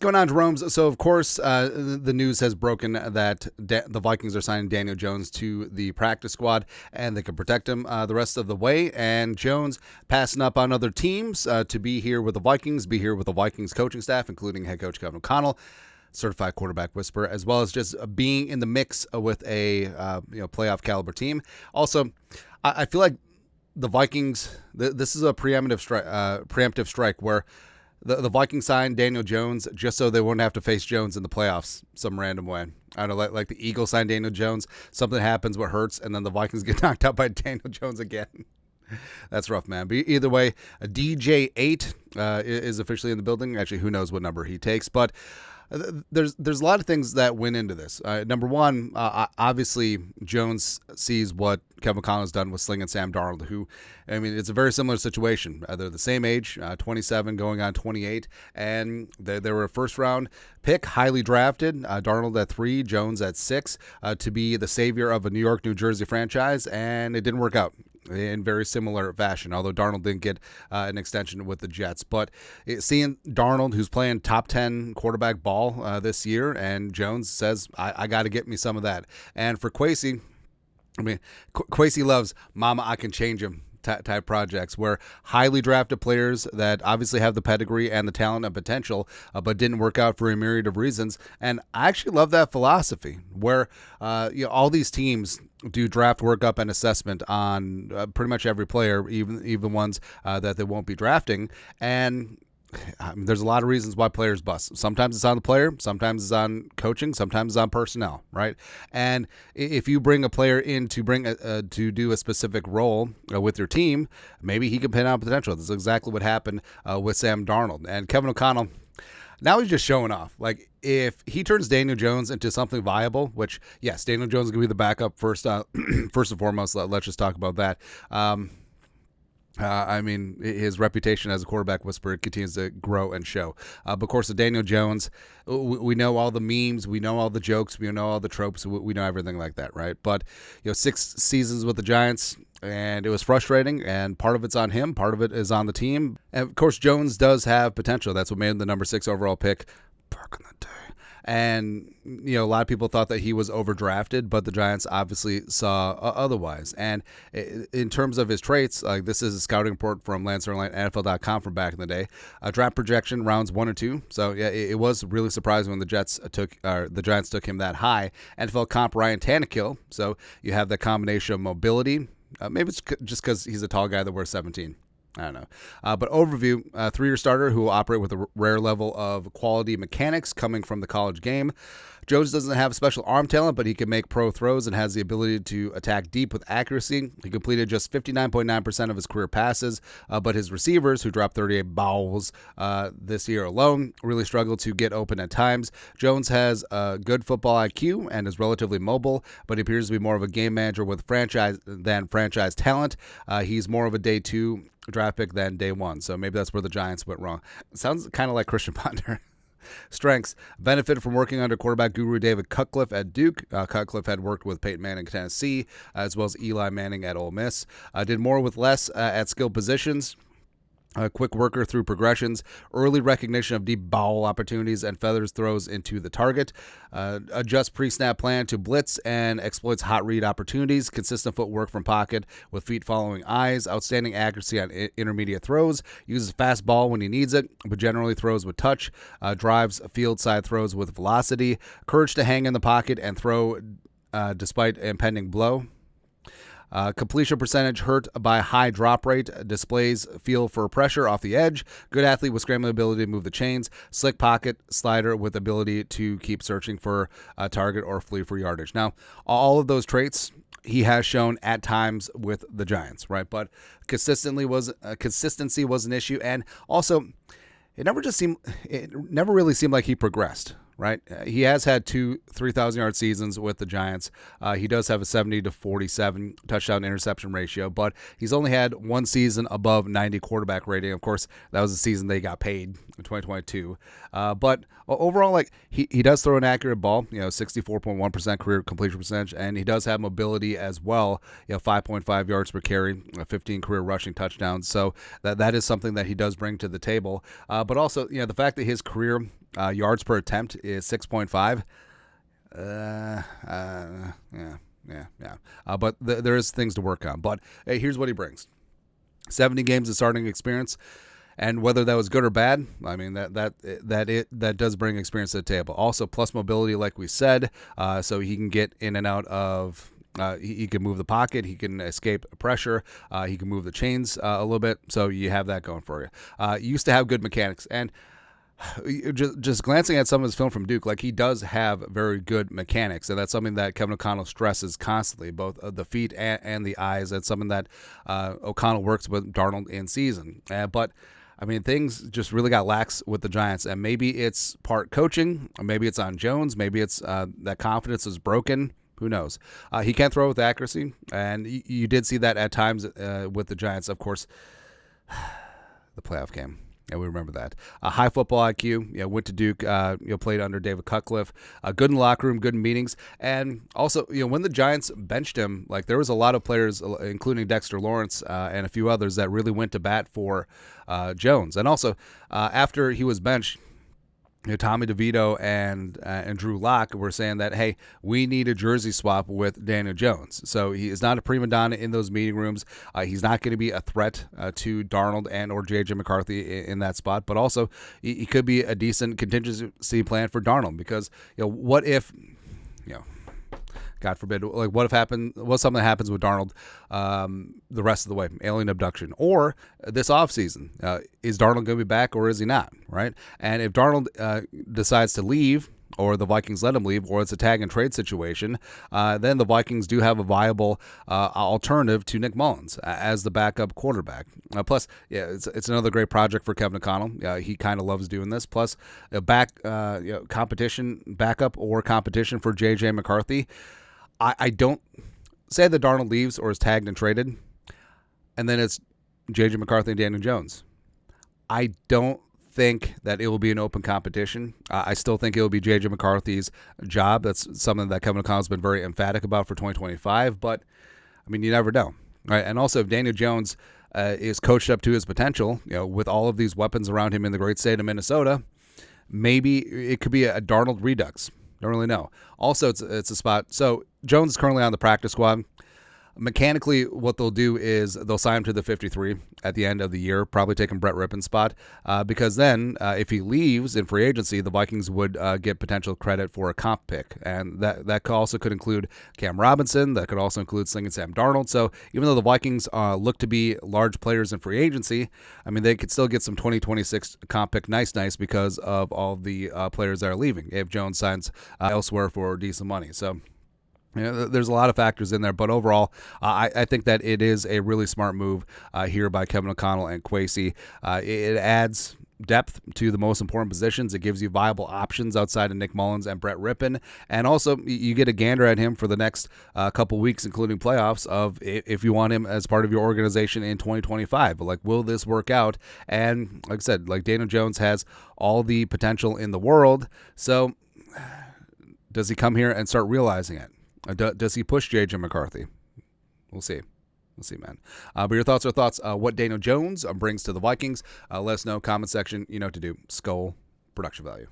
going on, Jerome? So, of course, the news has broken that the Vikings are signing Daniel Jones to the practice squad, and they can protect him the rest of the way. And Jones passing up on other teams to be here with the Vikings, be here with the Vikings coaching staff, including head coach Kevin O'Connell, certified quarterback whisperer, as well as just being in the mix with a playoff caliber team. Also, I feel like the Vikings, this is a preemptive strike where the Vikings signed Daniel Jones just so they wouldn't have to face Jones in the playoffs some random way. I don't know, like the Eagles signed Daniel Jones, something happens what hurts, and then the Vikings get knocked out by Daniel Jones again. That's rough, man. But either way, a DJ8 is officially in the building. Actually, who knows what number he takes, but there's a lot of things that went into this. Number one, obviously Jones sees what Kevin O'Connell has done with Sling and Sam Darnold, who, I mean, it's a very similar situation. They're the same age, 27 going on 28, and they were a first-round pick, highly drafted. Darnold at 3, Jones at 6, to be the savior of a New York, New Jersey franchise, and it didn't work out in very similar fashion, although Darnold didn't get an extension with the Jets. But seeing Darnold, who's playing top 10 quarterback ball this year, and Jones says, I got to get me some of that. And for Kwesi, I mean, Kwesi loves Mama, I can change him type projects where highly drafted players that obviously have the pedigree and the talent and potential, but didn't work out for a myriad of reasons. And I actually love that philosophy where all these teams do draft workup and assessment on pretty much every player, even ones that they won't be drafting. And there's a lot of reasons why players bust. Sometimes it's on the player, sometimes it's on coaching, sometimes it's on personnel, right? And if you bring a player in to do a specific role with your team, maybe he can pin out potential. That's exactly what happened with Sam Darnold. And Kevin O'Connell, now he's just showing off. Like, if he turns Daniel Jones into something viable, which, yes, Daniel Jones is going to be the backup first and foremost. Let's just talk about that. I mean, his reputation as a quarterback whisperer continues to grow and show. But of course, with Daniel Jones, we know all the memes, we know all the jokes, we know all the tropes, we know everything like that, right? But 6 seasons with the Giants, and it was frustrating, and part of it's on him, part of it is on the team. And of course, Jones does have potential. That's what made him the number 6 overall pick back in the day. And, a lot of people thought that he was overdrafted, but the Giants obviously saw otherwise. And in terms of his traits, like, this is a scouting report from Lance Erline, NFL.com from back in the day. Draft projection rounds 1 and 2. So yeah, it was really surprising when the Giants took him that high. NFL comp Ryan Tannehill. So you have that combination of mobility. Maybe it's just because he's a tall guy that wears 17. I don't know. But overview, 3-year starter who will operate with a rare level of quality mechanics coming from the college game. Jones doesn't have special arm talent, but he can make pro throws and has the ability to attack deep with accuracy. He completed just 59.9% of his career passes, but his receivers, who dropped 38 balls this year alone, really struggled to get open at times. Jones has a good football IQ and is relatively mobile, but he appears to be more of a game manager with franchise talent. He's more of a day 2 draft pick than day 1, so maybe that's where the Giants went wrong. Sounds kind of like Christian Ponder. Strengths: benefited from working under quarterback guru David Cutcliffe at Duke. Cutcliffe had worked with Peyton Manning in Tennessee, as well as Eli Manning at Ole Miss. Did more with less at skill positions. A quick worker through progressions, early recognition of deep ball opportunities, and feathers throws into the target. Adjust pre-snap plan to blitz and exploits hot read opportunities. Consistent footwork from pocket with feet following eyes. Outstanding accuracy on intermediate throws. Uses fast ball when he needs it, but generally throws with touch. Drives field side throws with velocity. Courage to hang in the pocket and throw despite impending blow. Completion percentage hurt by high drop rate. Displays feel for pressure off the edge. Good athlete with scrambling ability to move the chains. Slick pocket slider with ability to keep searching for a target or flee for yardage. Now, all of those traits he has shown at times with the Giants, right? But consistency was an issue, and also it never really seemed like he progressed. Right, he has had 2 3,000-yard seasons with the Giants. He does have a 70-47 touchdown interception ratio, but he's only had 1 season above 90 quarterback rating. Of course, that was the season they got paid in 2022. But overall, like, he does throw an accurate ball. 64.1% career completion percentage, and he does have mobility as well. 5.5 yards per carry, 15 career rushing touchdowns. So that is something that he does bring to the table. But also, the fact that his career Yards per attempt is 6.5. But there is things to work on. But hey, here's what he brings: 70 games of starting experience. And whether that was good or bad, I mean that does bring experience to the table. Also, plus mobility, like we said, so he can get in and out of. He can move the pocket. He can escape pressure. He can move the chains a little bit. So you have that going for you. He used to have good mechanics, and just glancing at some of his film from Duke, like, he does have very good mechanics, and that's something that Kevin O'Connell stresses constantly, both the feet and the eyes. That's something that O'Connell works with Darnold in season. But I mean, things just really got lax with the Giants, and maybe it's part coaching, or maybe it's on Jones, maybe it's that confidence is broken. Who knows? He can't throw with accuracy, and you did see that at times with the Giants. Of course, the playoff game. Yeah, we remember that. High football IQ. Went to Duke. Played under David Cutcliffe. Good in the locker room. Good in meetings. And also, when the Giants benched him, like, there was a lot of players, including Dexter Lawrence and a few others, that really went to bat for Jones. And also, after he was benched, Tommy DeVito and Drew Lock were saying that, hey, we need a jersey swap with Daniel Jones. So he is not a prima donna in those meeting rooms. He's not going to be a threat to Darnold and or JJ McCarthy in that spot. But also, he could be a decent contingency plan for Darnold, because what if God forbid, like, what something happens with Darnold the rest of the way, alien abduction, or this offseason, is Darnold going to be back or is he not, right? And if Darnold decides to leave, or the Vikings let him leave, or it's a tag and trade situation, then the Vikings do have a viable alternative to Nick Mullins as the backup quarterback. Plus, it's another great project for Kevin O'Connell. He kind of loves doing this. Plus, backup or competition for JJ McCarthy. I don't say that Darnold leaves or is tagged and traded, and then it's JJ McCarthy and Daniel Jones. I don't think that it will be an open competition. I still think it will be JJ McCarthy's job. That's something that Kevin O'Connell's been very emphatic about for 2025. But I mean, you never know, right? And also, if Daniel Jones is coached up to his potential, with all of these weapons around him in the great state of Minnesota, maybe it could be a Darnold redux. Don't really know. Also, it's a spot. So Jones is currently on the practice squad. Mechanically, what they'll do is they'll sign him to the 53 at the end of the year, probably taking Brett Rippon's spot, because then if he leaves in free agency, the Vikings would get potential credit for a comp pick, and that also could include Cam Robinson. That could also include Slinging Sam Darnold. So even though the Vikings look to be large players in free agency, I mean, they could still get some 2026 comp pick nice because of all the players that are leaving if Jones signs elsewhere for decent money. So there's a lot of factors in there, but overall, I think that it is a really smart move here by Kevin O'Connell and Kwesi. It adds depth to the most important positions. It gives you viable options outside of Nick Mullins and Brett Rippon, and also you get a gander at him for the next couple weeks, including playoffs, of if you want him as part of your organization in 2025. But, like, will this work out? And like I said, like, Daniel Jones has all the potential in the world, so does he come here and start realizing it? Does he push JJ McCarthy? We'll see. We'll see, man. But your thoughts are what Daniel Jones brings to the Vikings. Let us know. Comment section. You know what to do. Skull production value.